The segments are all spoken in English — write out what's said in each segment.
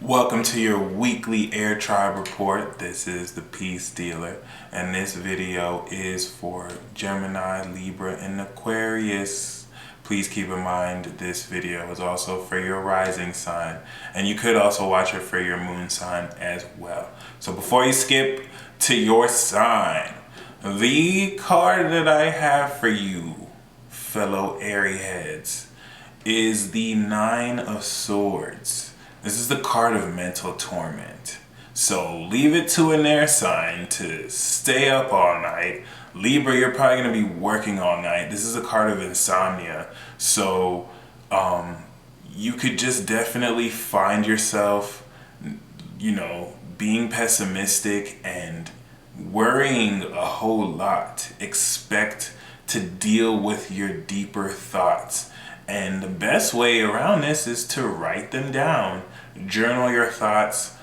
Welcome to your weekly Air Tribe report. This is the Peace Dealer, and this video is for Gemini, Libra, and Aquarius. Please keep in mind this video is also for your rising sign, and you could also watch it for your moon sign as well. So before you skip to your sign, the card that I have for you, fellow Airheads, is the Nine of Swords. This is the card of mental torment. So leave it to an air sign to stay up all night. Libra, you're probably going to be working all night. This is a card of insomnia. So you could just definitely find yourself, being pessimistic and worrying a whole lot. Expect to deal with your deeper thoughts. And the best way around this is to write them down. Journal your thoughts,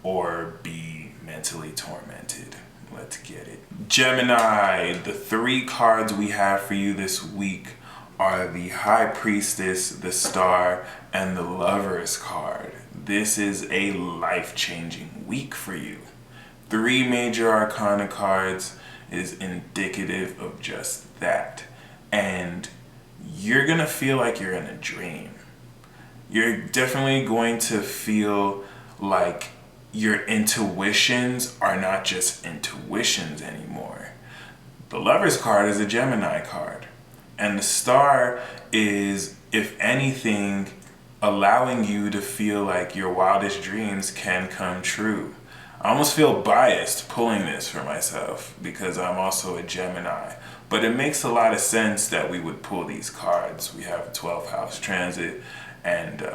or be mentally tormented. Let's get it. Gemini, the three cards we have for you this week are the High Priestess, the Star, and the Lover's card. This is a life-changing week for you. Three major arcana cards is indicative of just that. And you're gonna feel like you're in a dream. You're definitely going to feel like your intuitions are not just intuitions anymore. The Lover's card is a Gemini card, and the Star is, if anything, allowing you to feel like your wildest dreams can come true. I almost feel biased pulling this for myself because I'm also a Gemini. But it makes a lot of sense that we would pull these cards. We have a 12th house transit, and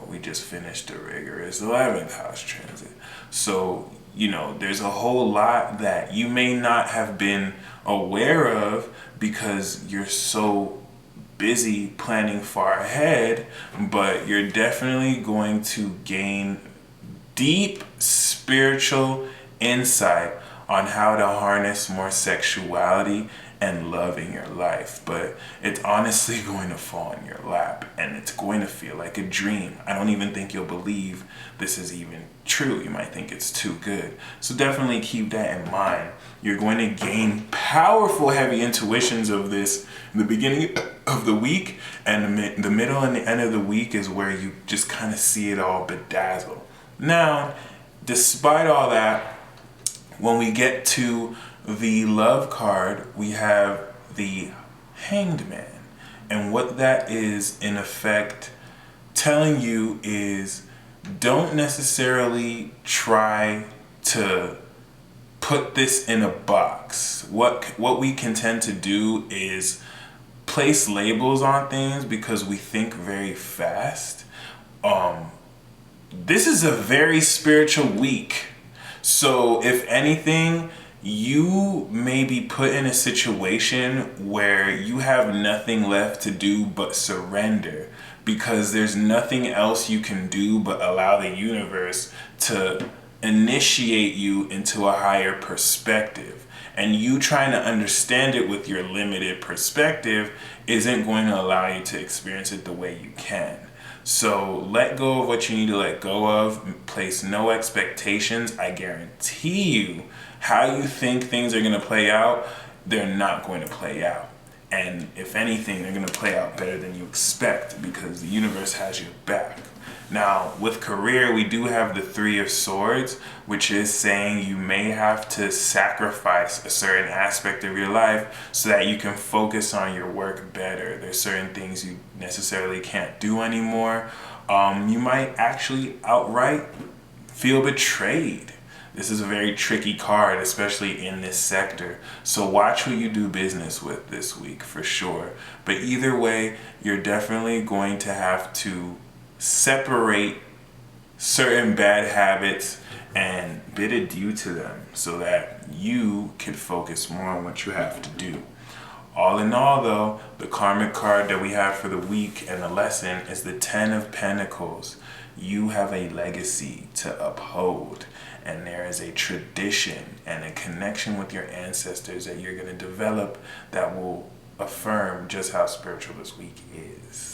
we just finished a rigorous 11th house transit. So, there's a whole lot that you may not have been aware of because you're so busy planning far ahead, but you're definitely going to gain deep spiritual insight on how to harness more sexuality and love in your life. But it's honestly going to fall in your lap, and it's going to feel like a dream. I don't even think you'll believe this is even true. You might think it's too good. So definitely keep that in mind. You're going to gain powerful, heavy intuitions of this in the beginning of the week, and the middle and the end of the week is where you just kind of see it all bedazzle. Now, despite all that, when we get to the love card, we have the Hanged Man. And what that is, in effect, telling you is don't necessarily try to put this in a box. What we can tend to do is place labels on things because we think very fast. This is a very spiritual week. So if anything, you may be put in a situation where you have nothing left to do but surrender, because there's nothing else you can do but allow the universe to initiate you into a higher perspective. And you trying to understand it with your limited perspective isn't going to allow you to experience it the way you can. So let go of what you need to let go of. Place no expectations. I guarantee you, how you think things are going to play out, they're not going to play out. And if anything, they're going to play out better than you expect because the universe has your back. Now, with career, we do have the Three of Swords, which is saying you may have to sacrifice a certain aspect of your life so that you can focus on your work better. There's certain things you necessarily can't do anymore. You might actually outright feel betrayed. This is a very tricky card, especially in this sector. So watch who you do business with this week for sure. But either way, you're definitely going to have to separate certain bad habits and bid adieu to them so that you can focus more on what you have to do. All in all, though, the karmic card that we have for the week and the lesson is the Ten of Pentacles. You have a legacy to uphold, and there is a tradition and a connection with your ancestors that you're going to develop that will affirm just how spiritual this week is.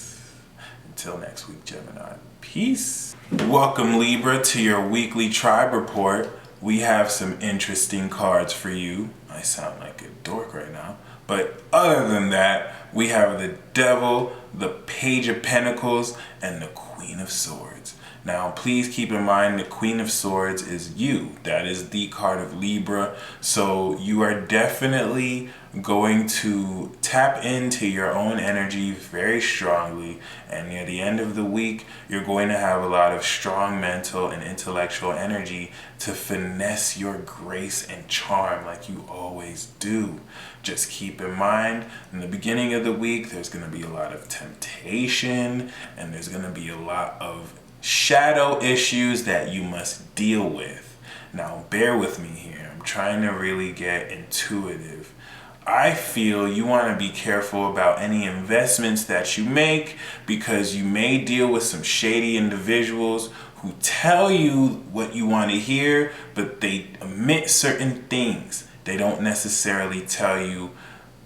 Till next week, Gemini. Peace. Welcome, Libra, to your weekly tribe report. We have some interesting cards for you. I sound like a dork right now. But other than that, we have the Devil, the Page of Pentacles, and the Queen of Swords. Now, please keep in mind the Queen of Swords is you. That is the card of Libra. So you are definitely going to tap into your own energy very strongly. And near the end of the week, you're going to have a lot of strong mental and intellectual energy to finesse your grace and charm like you always do. Just keep in mind, in the beginning of the week, there's going to be a lot of temptation and there's going to be a lot of shadow issues that you must deal with. Now, bear with me here. I'm trying to really get intuitive. I feel you want to be careful about any investments that you make because you may deal with some shady individuals who tell you what you want to hear, but they omit certain things. They don't necessarily tell you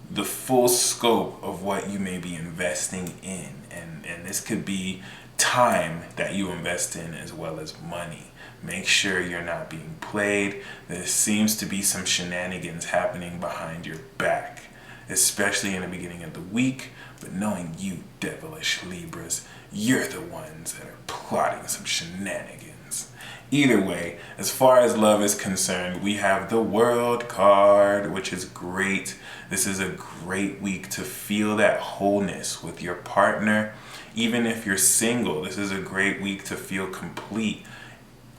the full scope of what you may be investing in. And this could be time that you invest in as well as money. Make sure you're not being played. There seems to be some shenanigans happening behind your back, especially in the beginning of the week. But knowing you devilish Libras, you're the ones that are plotting some shenanigans. Either way, as far as love is concerned, we have the World card, which is great. This is a great week to feel that wholeness with your partner. Even if you're single, this is a great week to feel complete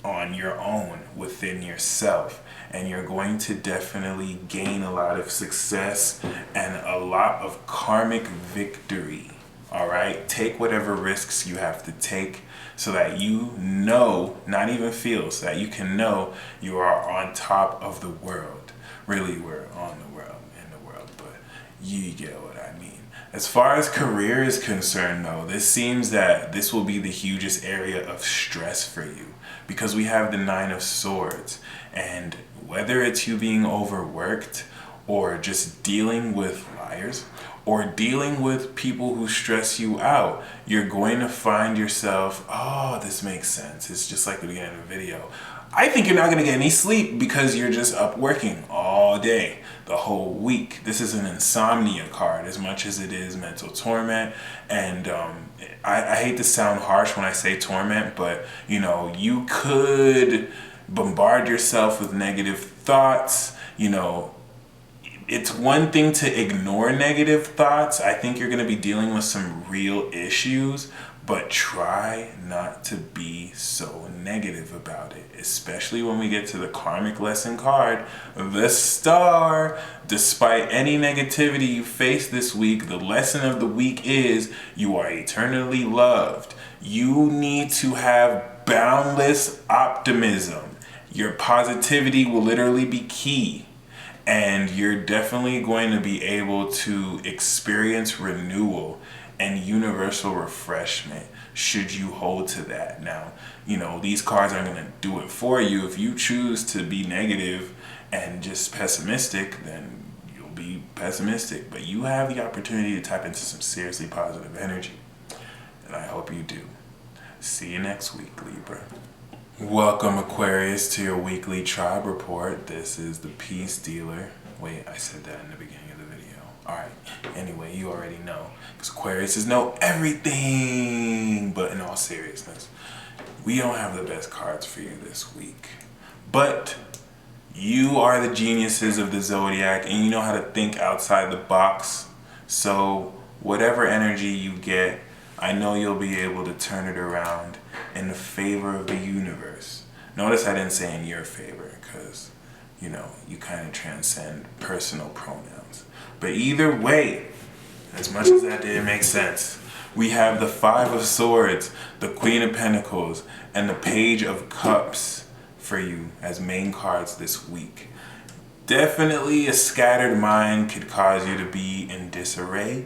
on your own within yourself. And you're going to definitely gain a lot of success and a lot of karmic victory. All right? Take whatever risks you have to take so that you know, not even feel, so that you can know you are on top of the world. Really, we're on the world, in the world, but you get what I mean. As far as career is concerned, though, this seems that this will be the hugest area of stress for you because we have the Nine of Swords. And whether it's you being overworked or just dealing with liars or dealing with people who stress you out, you're going to find yourself, oh, this makes sense. It's just like the beginning of the video. I think you're not going to get any sleep because you're just up working all day, the whole week. This is an insomnia card as much as it is mental torment. And I hate to sound harsh when I say torment, but you know, you could bombard yourself with negative thoughts. You know, it's one thing to ignore negative thoughts. I think you're going to be dealing with some real issues, but try not to be so negative about it, especially when we get to the karmic lesson card, the Star. Despite any negativity you face this week, the lesson of the week is you are eternally loved. You need to have boundless optimism. Your positivity will literally be key. And you're definitely going to be able to experience renewal and universal refreshment should you hold to that. Now, you know, these cards aren't going to do it for you. If you choose to be negative and just pessimistic, then you'll be pessimistic. But you have the opportunity to tap into some seriously positive energy. And I hope you do. See you next week, Libra. Welcome, Aquarius, to your weekly tribe report. This is the Peace Dealer. Wait, I said that in the beginning of the video. Alright, anyway, you already know. Because Aquariuses know everything. But in all seriousness, we don't have the best cards for you this week. But you are the geniuses of the zodiac and you know how to think outside the box. So whatever energy you get, I know you'll be able to turn it around in the favor of the universe. Notice I didn't say in your favor because, you know, you kind of transcend personal pronouns. But either way, as much as that didn't make sense, we have the Five of Swords, the Queen of Pentacles, and the Page of Cups for you as main cards this week. Definitely a scattered mind could cause you to be in disarray.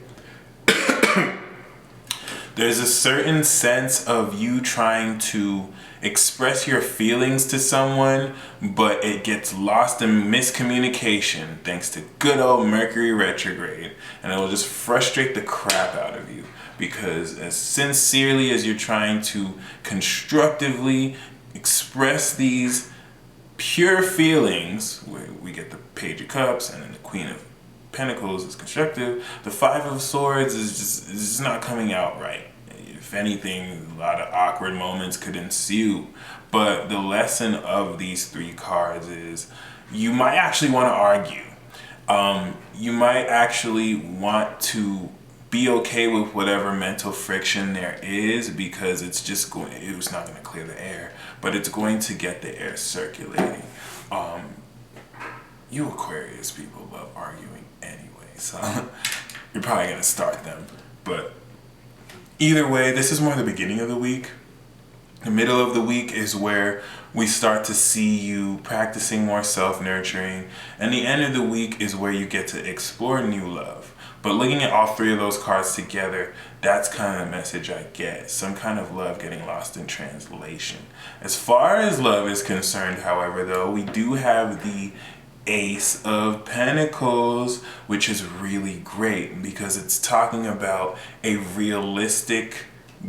There's a certain sense of you trying to express your feelings to someone, but it gets lost in miscommunication thanks to good old Mercury retrograde, and it will just frustrate the crap out of you, because as sincerely as you're trying to constructively express these pure feelings, where we get the Page of Cups and then the Queen of Pentacles is constructive, the Five of Swords is just not coming out right. If anything, a lot of awkward moments could ensue. But the lesson of these three cards is you might actually want to argue. You might actually want to be okay with whatever mental friction there is, because it's not going to clear the air, but it's going to get the air circulating. You Aquarius people love arguing anyway, so you're probably going to start them. But either way, this is more the beginning of the week. The middle of the week is where we start to see you practicing more self-nurturing, and the end of the week is where you get to explore new love. But looking at all three of those cards together, that's kind of the message I get. Some kind of love getting lost in translation. As far as love is concerned, however, though, we do have the Ace of Pentacles, which is really great because it's talking about a realistic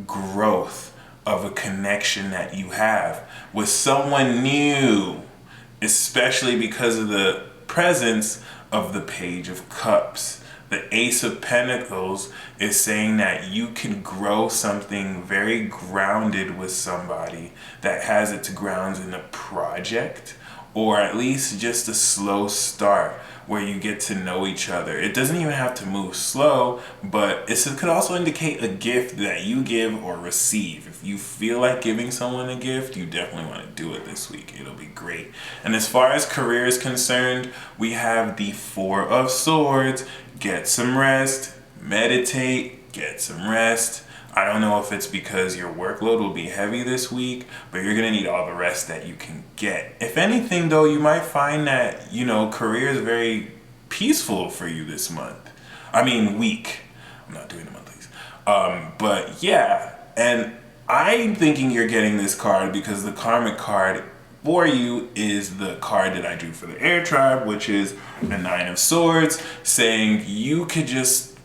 growth of a connection that you have with someone new, especially because of the presence of the Page of Cups. The Ace of Pentacles is saying that you can grow something very grounded with somebody that has its grounds in a project, or at least just a slow start where you get to know each other. It doesn't even have to move slow, but it could also indicate a gift that you give or receive. If you feel like giving someone a gift, you definitely want to do it this week. It'll be great. And as far as career is concerned, we have the Four of Swords. Get some rest, meditate, get some rest. I don't know if it's because your workload will be heavy this week, but you're going to need all the rest that you can get. If anything, though, you might find that, career is very peaceful for you this month. Week. I'm not doing the monthlies. But yeah, and I'm thinking you're getting this card because the karmic card for you is the card that I drew for the air tribe, which is the Nine of Swords, saying you could just,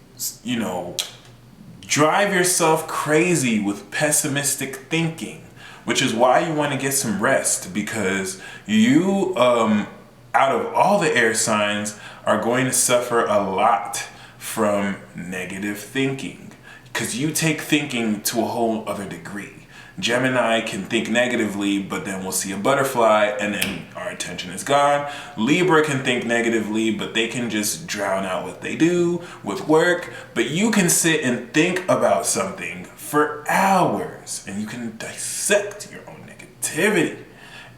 drive yourself crazy with pessimistic thinking, which is why you want to get some rest, because you, out of all the air signs, are going to suffer a lot from negative thinking, because you take thinking to a whole other degree. Gemini can think negatively, but then we'll see a butterfly and then our attention is gone. Libra can think negatively, but they can just drown out what they do with work. But you can sit and think about something for hours, and you can dissect your own negativity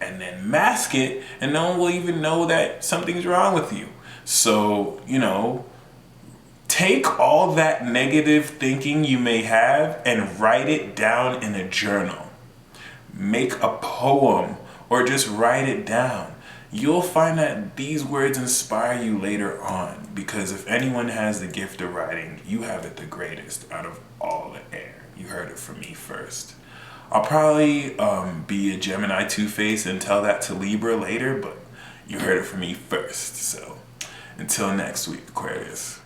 and then mask it, and no one will even know that something's wrong with you. So, take all that negative thinking you may have and write it down in a journal. Make a poem or just write it down. You'll find that these words inspire you later on, because if anyone has the gift of writing, you have it the greatest out of all the air. You heard it from me first. I'll probably be a Gemini two-face and tell that to Libra later, but you heard it from me first. So until next week, Aquarius.